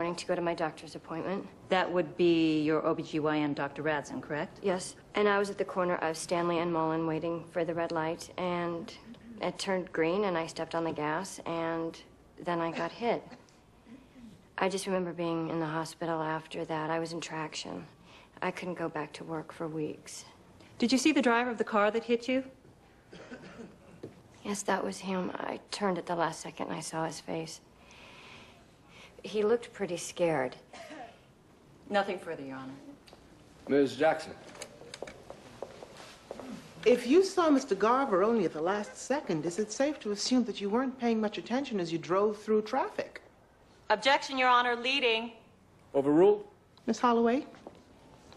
morning to go to my doctor's appointment. That would be your OBGYN, Dr. Radson, correct? Yes. And I was at the corner of Stanley and Mullen waiting for the red light, and it turned green, and I stepped on the gas, and then I got hit. I just remember being in the hospital after that. I was in traction. I couldn't go back to work for weeks. Did you see the driver of the car that hit you? Yes, that was him. I turned at the last second and I saw his face. He looked pretty scared. Nothing further, Your Honor. Ms. Jackson. If you saw Mr. Garver only at the last second, is it safe to assume that you weren't paying much attention as you drove through traffic? Objection, Your Honor. Leading. Overruled. Miss Holloway,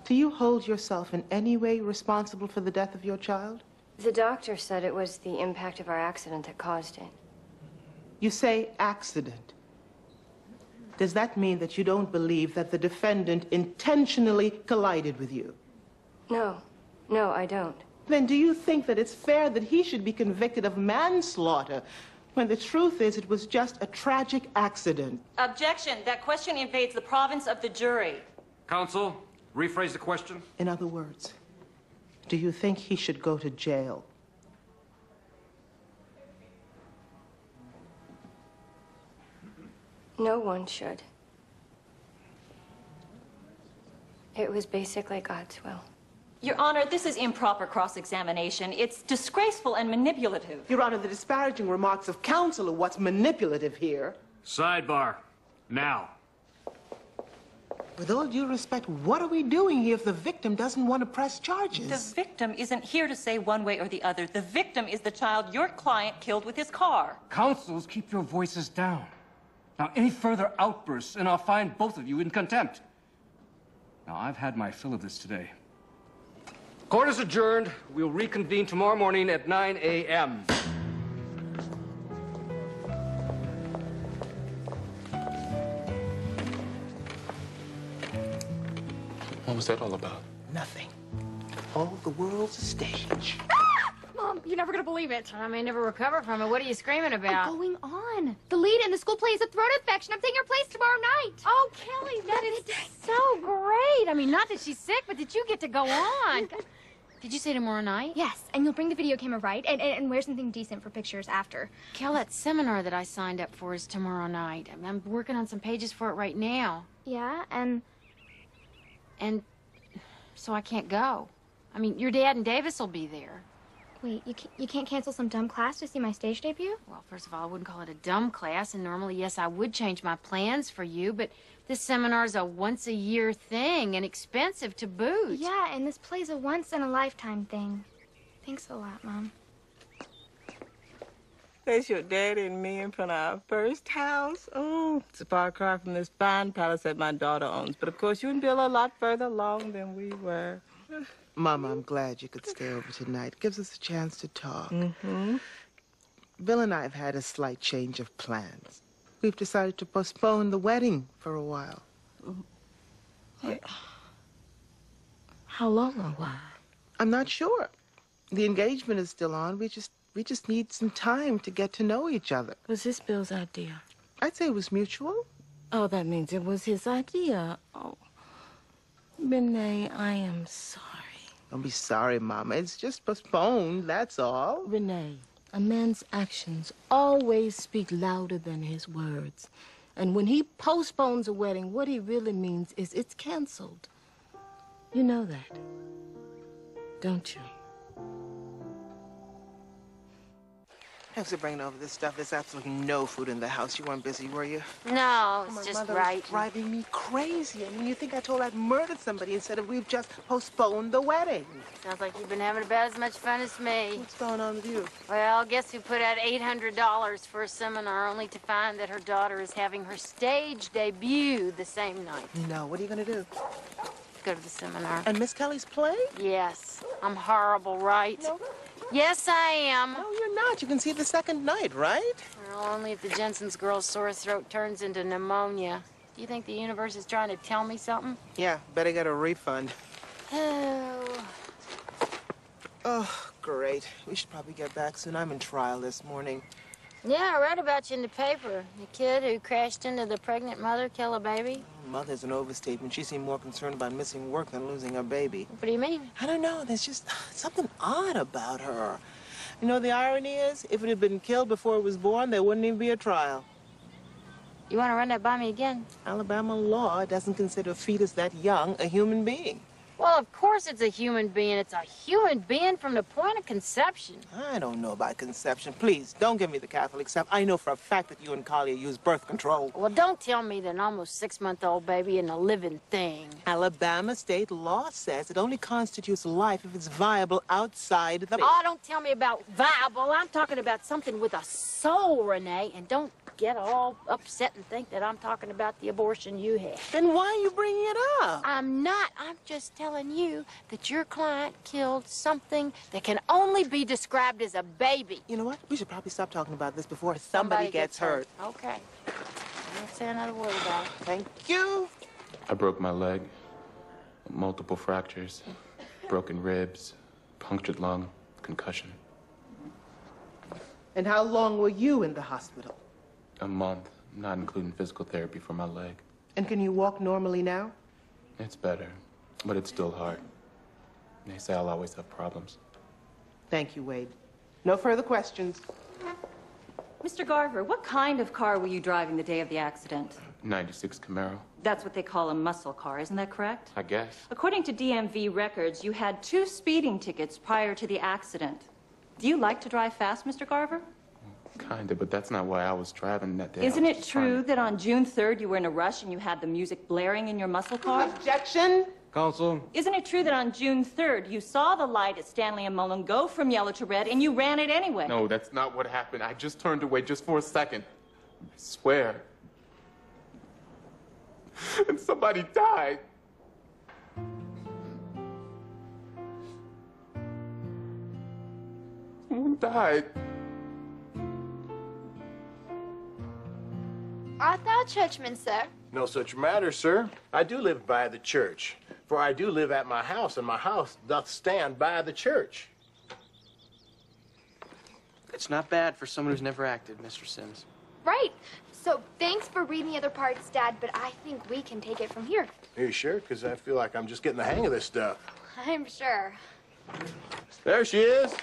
do you hold yourself in any way responsible for the death of your child? The doctor said it was the impact of our accident that caused it. You say accident. Does that mean that you don't believe that the defendant intentionally collided with you? No. No, I don't. Then do you think that it's fair that he should be convicted of manslaughter when the truth is it was just a tragic accident? Objection. That question invades the province of the jury. Counsel, rephrase the question. In other words, do you think he should go to jail? No one should. It was basically God's will. Your Honor, this is improper cross-examination. It's disgraceful and manipulative. Your Honor, the disparaging remarks of counsel are what's manipulative here. Sidebar. Now. With all due respect, what are we doing here if the victim doesn't want to press charges? The victim isn't here to say one way or the other. The victim is the child your client killed with his car. Counsels, keep your voices down. Now, any further outbursts, and I'll find both of you in contempt. Now, I've had my fill of this today. Court is adjourned. We'll reconvene tomorrow morning at 9 a.m. What was that all about? Nothing. All the world's a stage. Mom, you're never gonna believe it. I may never recover from it. What are you screaming about? What's going on? The lead in the school play is a throat infection. I'm taking her place tomorrow night. Oh, Kelly, that is so great. I mean, not that she's sick, but that you get to go on. Did you say tomorrow night? Yes, and you'll bring the video camera, right? And wear something decent for pictures after. Kel, that seminar that I signed up for is tomorrow night. I'm working on some pages for it right now. Yeah, and so I can't go. I mean, your dad and Davis will be there. wait, you can't cancel some dumb class to see my stage debut? Well, first of all, I wouldn't call it a dumb class, and normally, yes, I would change my plans for you, but this seminar's a once-a-year thing and expensive to boot. Yeah, and this play's a once-in-a-lifetime thing. Thanks a lot, Mom. There's your daddy and me in front of our first house. Oh, it's a far cry from this fine palace that my daughter owns. But, of course, you and Bill are a lot further along than we were. Mama, I'm glad you could stay over tonight. It gives us a chance to talk. Mm-hmm. Bill and I have had a slight change of plans. We've decided to postpone the wedding for a while. How long a while? I'm not sure. The engagement is still on. We just need some time to get to know each other. Was this Bill's idea? I'd say it was mutual. Oh, that means it was his idea. Oh, Rene, I am sorry. Don't be sorry, Mama. It's just postponed, that's all. Rene, a man's actions always speak louder than his words. And when he postpones a wedding, what he really means is it's canceled. You know that, don't you? Thanks for bringing over this stuff. There's absolutely no food in the house. You weren't busy, were you? No, My it's just mother right. was driving me crazy. I mean, you think I told her I'd murdered somebody instead of we've just postponed the wedding? Sounds like you've been having about as much fun as me. What's going on with you? Well, guess who put out $800 for a seminar only to find that her daughter is having her stage debut the same night? No, what are you going to do? Go to the seminar. And Miss Kelly's play? Yes. I'm horrible, right? No. Yes, I am. No, you're not. You can see it the second night, right? Well, only if the Jensen's girl's sore throat turns into pneumonia. Do you think the universe is trying to tell me something? Yeah, better get a refund. Oh. Oh, great. We should probably get back soon. I'm in trial this morning. Yeah, I read about you in the paper. The kid who crashed into the pregnant mother, killed a baby. Mother's an overstatement. She seemed more concerned about missing work than losing her baby. What do you mean? I don't know. There's just something odd about her. You know, the irony is, if it had been killed before it was born, there wouldn't even be a trial. You want to run that by me again? Alabama law doesn't consider a fetus that young a human being. Well, of course it's a human being. It's a human being from the point of conception. I don't know about conception. Please, don't give me the Catholic stuff. I know for a fact that you and Collier use birth control. Well, don't tell me that an almost 6-month-old baby isn't a living thing. Alabama state law says it only constitutes life if it's viable outside the... Oh, don't tell me about viable. I'm talking about something with a soul, Renee. And don't get all upset and think that I'm talking about the abortion you had. Then why are you bringing it up? I'm not. I'm just telling you that your client killed something that can only be described as a baby. You know what? We should probably stop talking about this before somebody gets hurt. Okay. I won't say another word about it. Thank you. I broke my leg. Multiple fractures. Broken ribs. Punctured lung. Concussion. And how long were you in the hospital? A month, not including physical therapy for my leg. And can you walk normally now? It's better, but it's still hard. They say I'll always have problems. Thank you, Wade. No further questions. Mr. Garver, what kind of car were you driving the day of the accident? 96 Camaro, That's what they call a muscle car, isn't that correct? I guess. According to DMV records, you had 2 speeding tickets prior to the accident. Do you like to drive fast, Mr. Garver? Kinda, but that's not why I was driving that day. Isn't I it was just true trying that on June 3rd you were in a rush and you had the music blaring in your muscle car? Objection. Counsel, Isn't it true that on June 3rd you saw the light at Stanley and Mullen go from yellow to red and you ran it anyway? No, that's not what happened. I just turned away just for a second. I swear. And somebody died. Someone died. Art thou churchman, sir? No such matter, sir. I do live by the church, for I do live at my house, and my house doth stand by the church. It's not bad for someone who's never acted, Mr. Sims. Right. So thanks for reading the other parts, Dad, but I think we can take it from here. Are you sure? Because I feel like I'm just getting the hang of this stuff. I'm sure. There she is.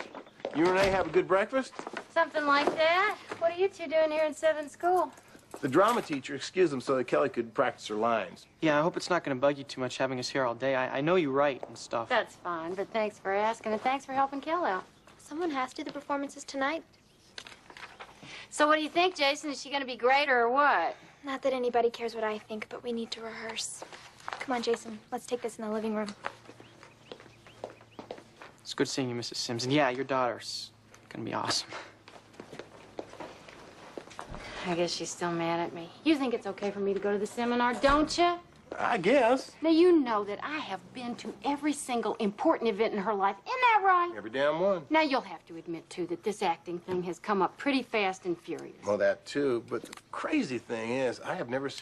You and Renee have a good breakfast? Something like that. What are you two doing here in 7 school? The drama teacher excused them so that Kelly could practice her lines. Yeah, I hope it's not going to bug you too much having us here all day. I know you write and stuff. That's fine, but thanks for asking, and thanks for helping Kel out. Someone has to do the performances tonight. So what do you think, Jason? Is she going to be great or what? Not that anybody cares what I think, but we need to rehearse. Come on, Jason. Let's take this in the living room. It's good seeing you, Mrs. Sims. And yeah, your daughter's going to be awesome. I guess she's still mad at me. You think it's okay for me to go to the seminar, don't you? I guess. Now, you know that I have been to every single important event in her life. Isn't that right? Every damn one. Now, you'll have to admit, too, that this acting thing has come up pretty fast and furious. Well, that too. But the crazy thing is, I have never seen